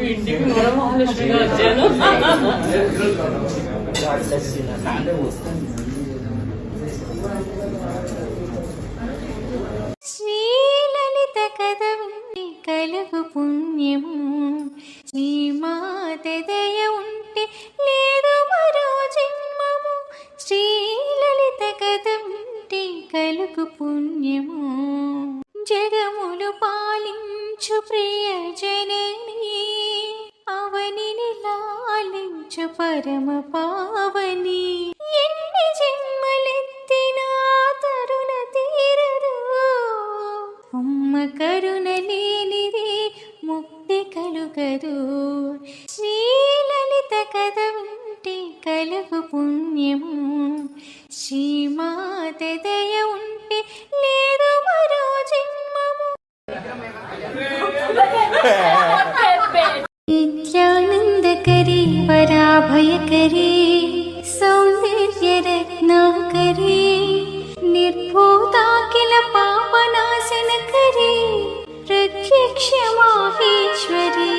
ఇంటికి మహాలక్ష్మిగా వచ్చాను. శ్రీలలిత కథ కలుగు పుణ్యము, శ్రీమాత దయ ఉంటే లేదు మరో జన్మము. శ్రీలలిత కథ ఉంటే కలుగు పుణ్యము, జగములు పాలించు ప్రియ జనని, అవనిని లాలించు పరమ పావని. ఎన్ని జన్మలెత్తినా తరుణ తీరదు, అమ్మ కరుణ లేనిది ముక్తి కలుగదు. శ్రీలలిత కథ ఉంటే కలుగు పుణ్యము, శ్రీమాత దయ ఉంటే లేదు మరో జన్మము. నిత్యానందకరీ వరాభయకరీ సౌందర్య రత్నాకరీ, నిర్భూతాఖిల పాపనాశనకరీ ప్రత్యక్ష మాహేశ్వరీ.